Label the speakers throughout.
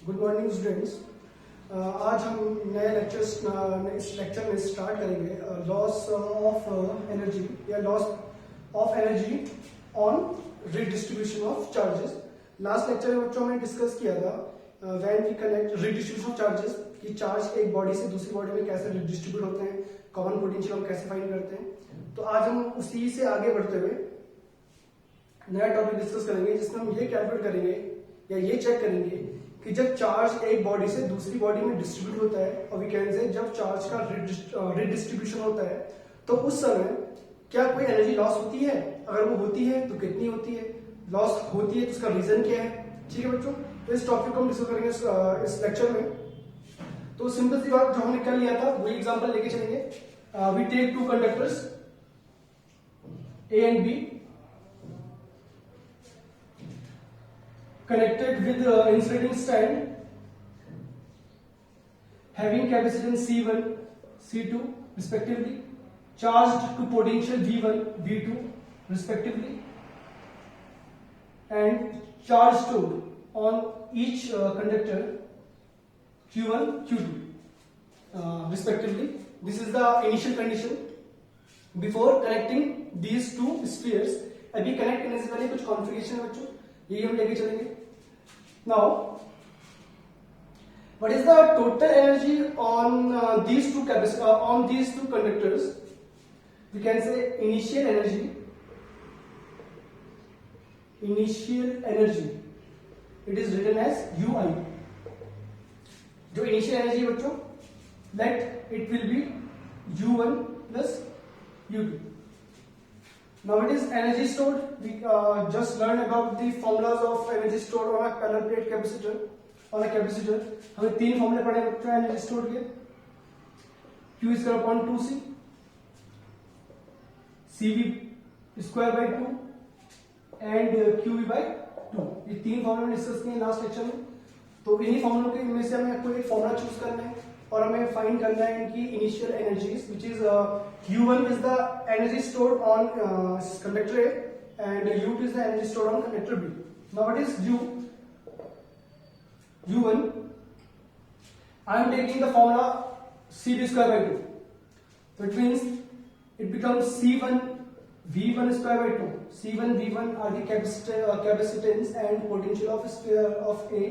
Speaker 1: Good morning students. आज हम नए इस लेक्चर में स्टार्ट करेंगे लॉस ऑफ एनर्जी या loss of energy on redistribution of charges. Last lecture में बच्चों हमने डिस्कस किया था when we connect redistribution of charges कि चार्ज एक बॉडी से दूसरी बॉडी में कैसे डिस्ट्रीब्यूट होते हैं, कॉमन पोटेंशियल हम कैसे फाइंड करते हैं। तो आज हम उसी से आगे बढ़ते हुए नया टॉपिक डिस्कस करेंगे जिसमें हम ये कैलकुलेट करेंगे या ये चेक करेंगे कि जब चार्ज एक बॉडी से दूसरी बॉडी में डिस्ट्रीब्यूट होता है और वी कैन से जब चार्ज का रिडिस्ट्रीब्यूशन होता है तो उस समय क्या कोई एनर्जी लॉस होती है, अगर वो होती है तो कितनी होती है, लॉस होती है तो उसका रीजन क्या है। ठीक है बच्चों, तो इस टॉपिक को हम डिस्कस करेंगे इस लेक्चर में। तो सिंपल सी बात जो हमने कर लिया था वही एग्जांपल लेके चलेंगे। We take two conductors A and B connected with insulating stand having capacitance C1, C2 respectively, charged to potential V1, V2 respectively, and charge stored on each conductor Q1, Q2 respectively. This is the initial condition before connecting these two spheres. अभी connect करने से पहले कुछ configuration है बच्चों, यही हम लेके चलेंगे। Now, what is the total energy on these two conductors? We can say initial energy. It is written as UI. जो initial energy है बच्चों, let it will be U1 plus U2. Now it is energy stored. We just learned about the formulas of energy stored on a parallel plate capacitor. On a capacitor, हमें तीन फॉर्मूले पढ़े बच्चों energy store के। Q square upon 2C, CV square by 2 and QV by 2। ये तीन फॉर्मूले discuss किए लास्ट लेक्चर में। तो इन्हीं फॉर्मूलों के में से हमें कोई एक फॉर्मूला चूज करना है और हमें फाइंड करना है इनकी initial energies, which is U1 is the energy stored on conductor A and U2 is the energy stored on conductor B. Now what is U1? I am taking the formula CV square by 2. So it means it becomes C1 V1 square by 2. C1 V1 are the capacitance and potential of sphere of A.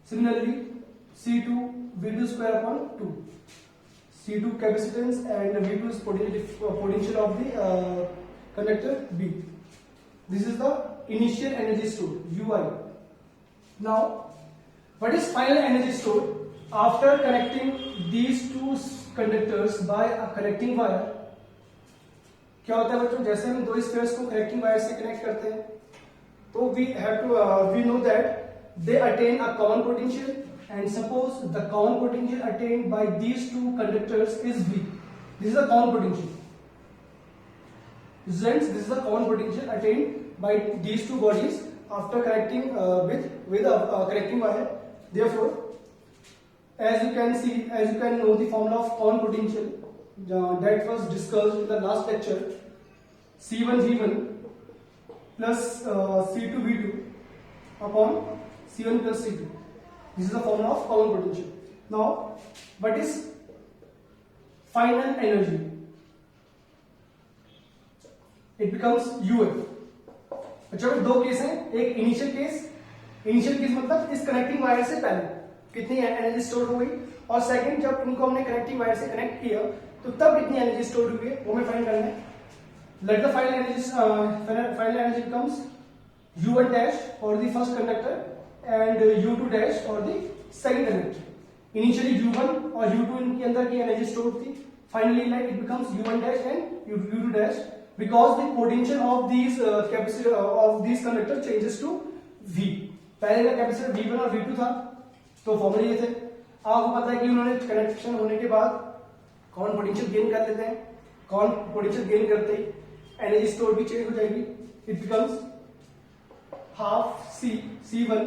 Speaker 1: Similarly, C2 V2 square upon 2. C2 capacitance and V2 is potential of the conductor B. This is the initial energy stored UI. Now, what is final energy stored after connecting these two conductors by a connecting wire? क्या होता है बच्चों, जैसे हम दो spheres को connecting wire से connect करते हैं तो we know that they attain a common potential. And suppose the common potential attained by these two conductors is V. This is the common potential. Students, this is the common potential attained by these two bodies after connecting with a connecting wire. Therefore, as you can know the formula of common potential that was discussed in the last lecture, C1 V1 plus C2 V2 upon C1 plus C2. This is the formula of common potential. Now, what is final energy? It becomes UF. अच्छा, दो case हैं, एक initial case मतलब इस connecting wire से पहले कितनी energy store हो गई, और सेकंड जब इनको हमने कनेक्टिंग वायर से कनेक्ट किया तो तब कितनी एनर्जी स्टोर हुई है वो हमें फाइंड करना है। Let the final energy becomes U1 dash for the first conductor and U2 dash for the second conductor. Initially U1 और U2 इनके अंदर की एनर्जी स्टोर थी। Finally like it becomes U1 dash and U2 dash because the potential of these capacitor of these conductor changes to V. पहले का capacitor V1 और V2 था तो फॉर्मूले ये थे। आपको पता है कि उन्होंने कनेक्शन होने के बाद कॉमन पोटेंशियल गेन कर लेते हैं। कॉमन पोटेंशियल गेन करते ही एनर्जी स्टोर भी चेंज हो जाएगी। It becomes half C1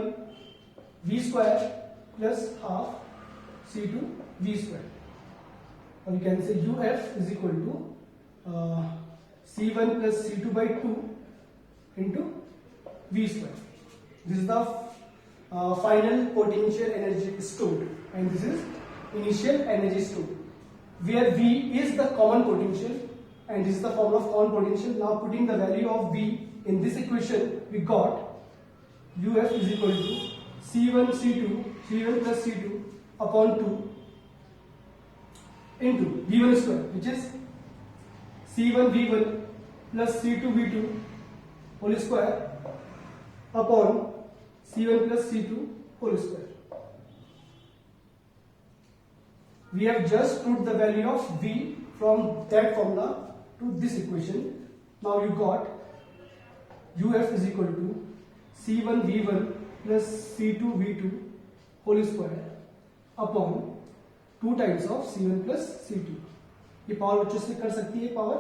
Speaker 1: V square plus half C2 V square, or you can say UF is equal to C1 plus C2 by 2 into V square. This is the final potential energy stored, and this is initial energy stored, where V is the common potential, and this is the formula of common potential. Now putting the value of V in this equation, we got UF is equal to C1 C2 C1 plus C2 upon 2 into V1 square, which is C1 V1 plus C2 V2 whole square upon C1 plus C2 whole square. We have just put the value of V from that formula to this equation. Now you got UF is equal to C1 V1 plus C2 V2 whole square upon 2 times of C1 plus C2. ये power बच्चों से कर सकती है power,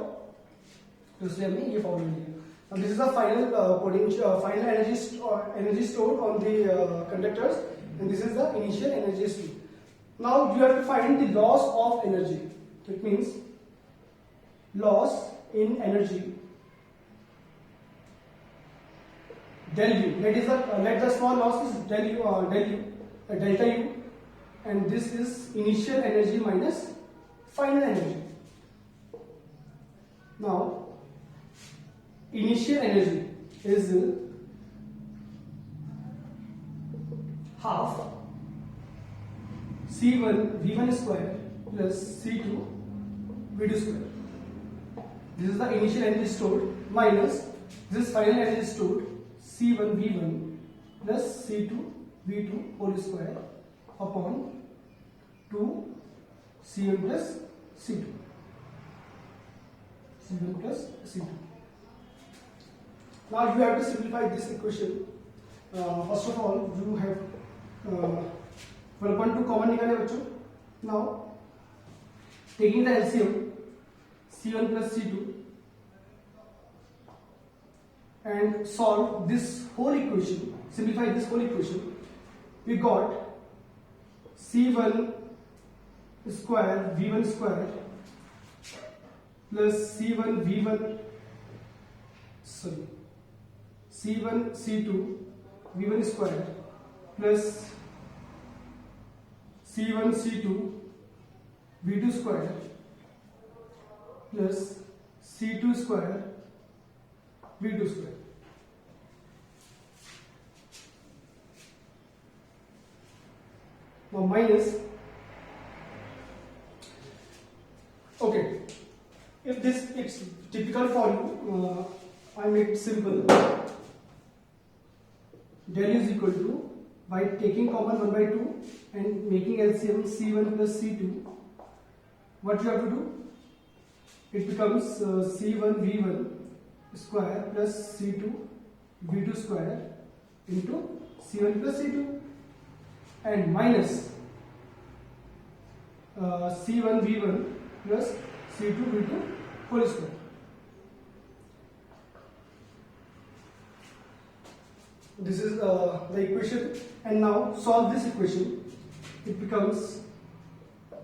Speaker 1: तो इसलिए हमने ये पावर ले लिया. Now this is the final potential, final energy stored on the conductors, and this is the initial energy stored. Now you have to find the loss of energy. It means loss in energy del U. Let the small loss is del U, delta U, and this is initial energy minus final energy. Now initial energy is half C1 V1 square plus C2 V2 square. This is the initial energy stored minus this final energy stored C1 V1 plus C2 V2 whole square upon 2 C1 plus C2. C1 plus C2. Now you have to simplify this equation. First of all, you have 1.2 common निकाले बच्चों. Now taking the LCM C1 plus C2 and solve this whole equation, simplify this whole equation, we got C1 square V1 square plus C1 V1 C1 C2 V1 square plus C1 C2 V2 square plus C2 square V2 square. Now minus, okay, if this it's typical for you, I make it simple. Del is equal to, by taking common 1 by 2 and making LCM C1 plus C2, what you have to do? It becomes C1 V1 square plus C2 V2 square into C1 plus C2, and minus C1 V1 plus C2 V2 whole square. This is the equation, and now solve this equation. It becomes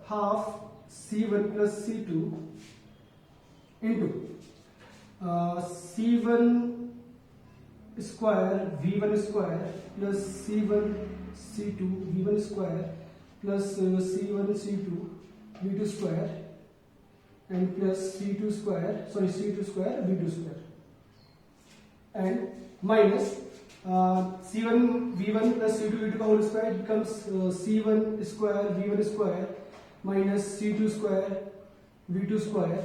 Speaker 1: half C1 plus C2 into C1 square V1 square plus C1 C2 V1 square plus C1 C2 V2 square and plus C2 square V2 square, and minus C1 V1 plus C2 V2 का whole square becomes C1 square V1 square minus C2 square V2 square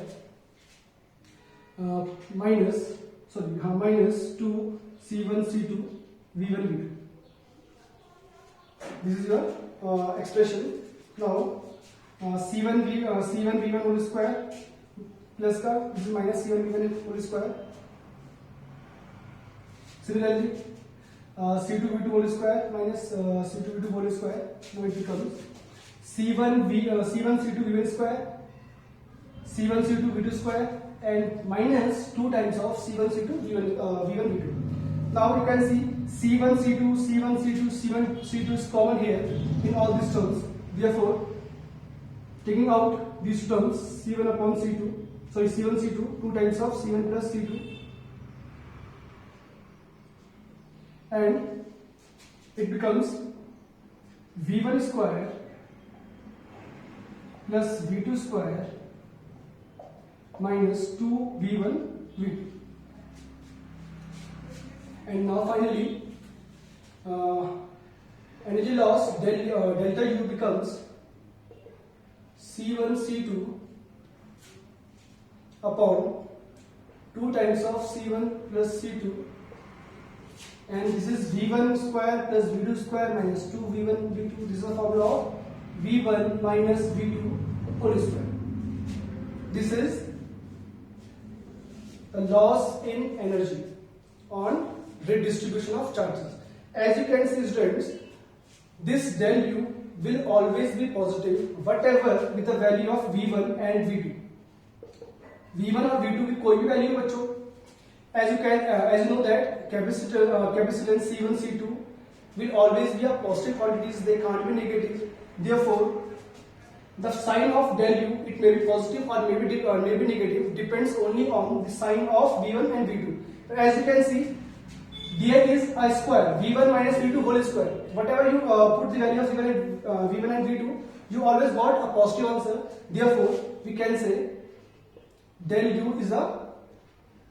Speaker 1: minus 2 C1 C2 V1 V2. This is your expression. Now C1 V1 whole square plus का, this is minus C1 V1 whole square. Similarly C2 V2 whole square minus C2 V2 whole square. Now it becomes C1 C2 V1 square, C1 C2 V2 square, and minus 2 times of C1 C2 V1 V2. Now you can see C1 C2 is common here in all these terms. Therefore, taking out these terms, C1 upon C2, C1 C2, 2 times of C1 plus C2, and it becomes V1 square plus V2 square minus 2V1 V2. And now finally, energy loss delta U becomes C1 C2 upon 2 times of C1 plus C2, and this is V1 square plus V2 square minus 2V1 V2. This is the formula of V1 minus V2 whole square. This is the loss in energy on redistribution of charges. As you can see, students, this del U will always be positive whatever with the value of V1 and V2. V1 और V2 की कोई भी value बच्चों, as you know that capacitance C1 C2 will always be a positive quantities, they can't be negative. Therefore, the sign of del U, it may be positive or may be negative, depends only on the sign of V1 and V2. As you can see, there is a square V1 minus V2 whole square. Whatever you put the value of V1 and V2, you always got a positive answer. Therefore, we can say del U is a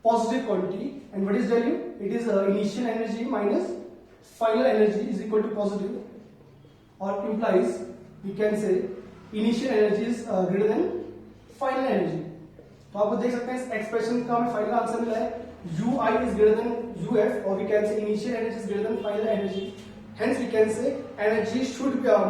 Speaker 1: positive quantity. And what is del U? It is initial energy minus final energy is equal to positive, or implies we can say initial energy is greater than final energy. तो आप देख सकते हैं इस expression का हमें final answer मिला है Ui is greater than Uf, or we can say initial energy is greater than final energy. Hence we can say energy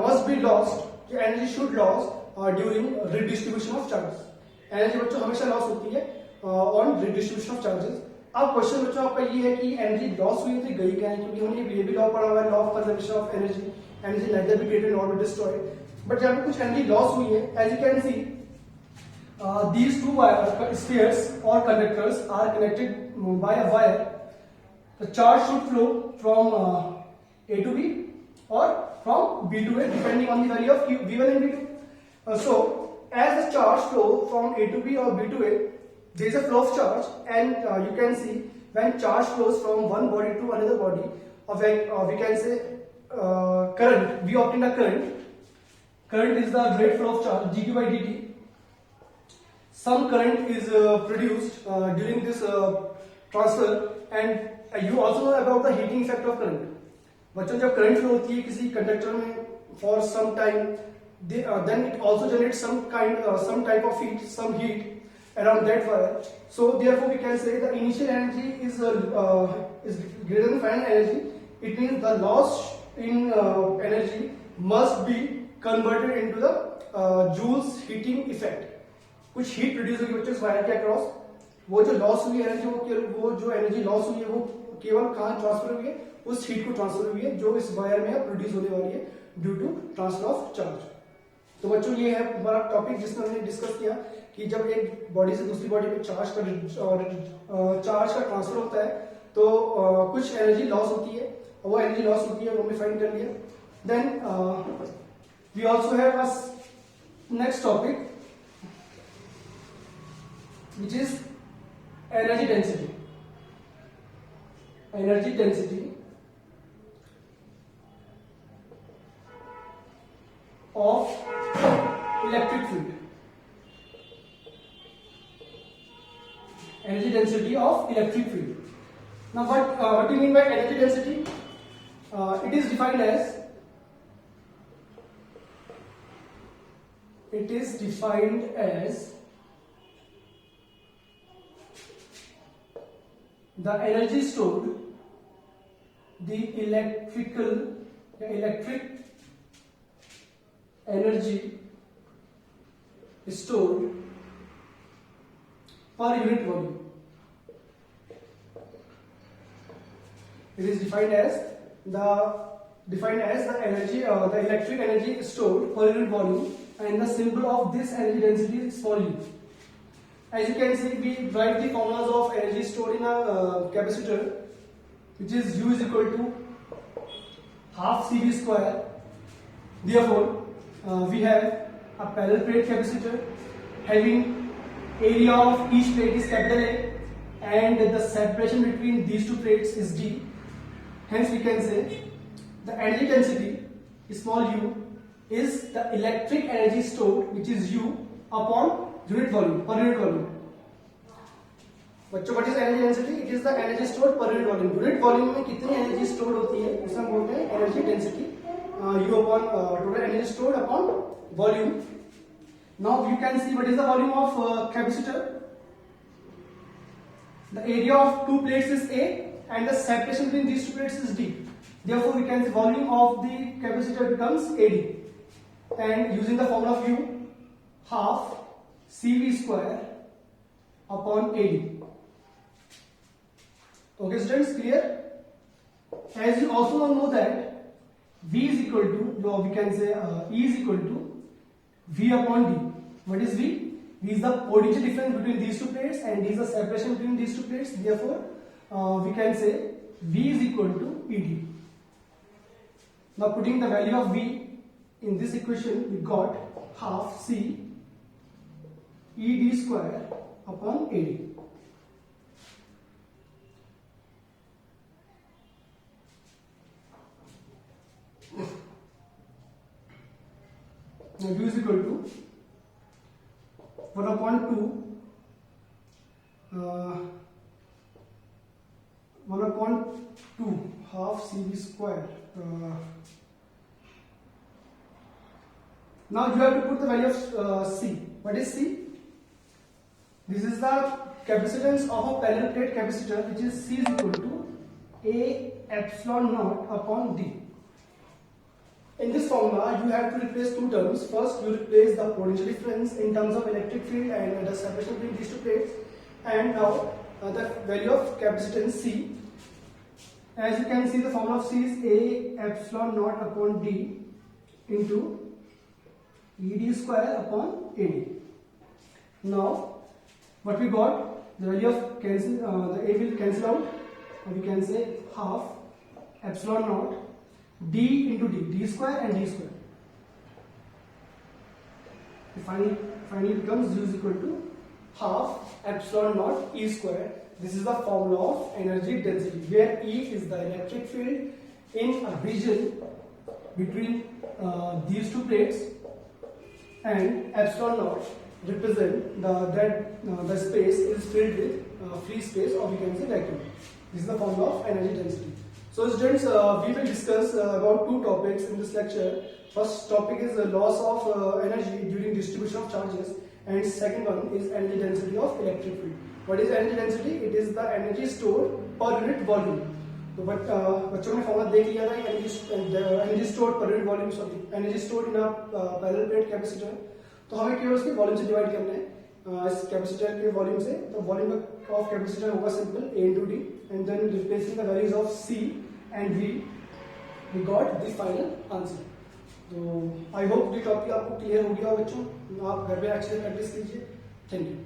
Speaker 1: must be lost. Energy should lost during redistribution of charges. Energy बच्चों हमेशा loss होती है on redistribution of charges. अब question बच्चों आपका ये है कि एनर्जी लॉस हुई थी गई क्या है, क्योंकि हमने ये भी लॉ पढ़ा हुआ है, law of conservation of energy. Energy neither be created nor be destroyed. But जब कुछ एनर्जी लॉस हुई है, as you can see these two spheres or conductors are connected by a wire. The charge should flow from A to B or from B to A depending on the value of V1 and V2. So as the charge flow from A to B or B to A, there is a flow of charge, and you can see when charge flows from one body to another body, or we can say current, we obtain a current. Current is the rate flow of charge dq by dt. Some current is produced during this transfer, and you also know about the heating effect of current. बच्चों जब current flow होती है किसी conductor में for some time, then it also generates some type of heat, some heat around that wire. So therefore we can say the initial energy is greater than final energy. It means the loss in energy must be converted into the Joule's heating effect. कुछ heat produce होगी बच्चों इस wire के across. वो जो loss हुई energy, वो जो एनर्जी लॉस हुई है वो केवल कहाँ ट्रांसफर हुई है, उस हीट को ट्रांसफर हुई है जो इस वायर में प्रोड्यूस होने वाली है due to transfer of charge. तो बच्चों ये है हमारा टॉपिक जिसमें हमने डिस्कस किया कि जब एक बॉडी से दूसरी बॉडी में चार्ज का ट्रांसफर होता है तो कुछ एनर्जी लॉस होती है, और वो एनर्जी लॉस होती है वो हमने फाइंड कर लिया. Then we also have a next topic which is energy density. Energy density of electric field. Energy density of electric field. Now what do you mean by energy density? It is defined as the energy stored, the electric energy stored per unit volume. It is defined as the energy, the electric energy stored per unit volume, and the symbol of this energy density is small u. As you can see, we write the formulas of energy stored in a capacitor, which is U is equal to half CV square. Therefore, we have a parallel plate capacitor having area of each plate is capital A, and the separation between these two plates is D. Hence, we can say the energy density small u is the electric energy stored which is u upon unit volume per unit volume. बच्चों what is energy density? It is the energy stored per unit volume. Unit volume में कितनी energy stored होती है उसे हम बोलते हैं energy density. You upon total energy stored upon volume. Now you can see what is the volume of capacitor. The area of to plates is A and the separation between these two plates is D. Therefore, we can say volume of the capacitor becomes AD. And using the formula of U, half CV square upon AD. Okay, students, clear? As you also know that V is equal to, we can say E is equal to V upon D. What is V? V is the potential difference between these two plates and D is the separation between these two plates. Therefore, we can say V is equal to ED. Now putting the value of V in this equation, we got half C ED square upon AD. Now U is equal to 1 upon 2 1 upon 2 half CV square. Now you have to put the value of C. What is C? This is the capacitance of a parallel plate capacitor, which is C is equal to A epsilon naught upon D. In this formula, you have to replace two terms. First, you replace the potential difference in terms of electric field and the separation between these two plates. And now the value of capacitance C. As you can see, the formula of C is A epsilon naught upon D into ED square upon AD. Now, what we got, the value of cancel, the A will cancel out, or we can say half epsilon naught D into D square and D square. Finally becomes U is equal to half epsilon naught E square. This is the formula of energy density, where E is the electric field in a region between these two plates, and epsilon naught represent the space is filled with free space, or we can say vacuum. This is the formula of energy density. So students, we will discuss about two topics in this lecture. First topic is the loss of energy during distribution of charges, and second one is energy density of electric field. What is energy density? It is the energy stored per unit volume. तो बच्चों ने formula देख लिया था energy stored per unit volume, sorry energy stored in parallel plate capacitor. तो हमें केवल उसके वॉल्यूम से डिवाइड करना है इस कैपेसिटर के वॉल्यूम से. तो वॉल्यूम ऑफ कैपेसिटर होगा simple A into D, and then replacing the values of C and V, we got the final answer. तो आई होप ये टॉपिक आपको क्लियर हो गया बच्चों. आप घर पे अच्छे से प्रैक्टिस कीजिए. Thank you.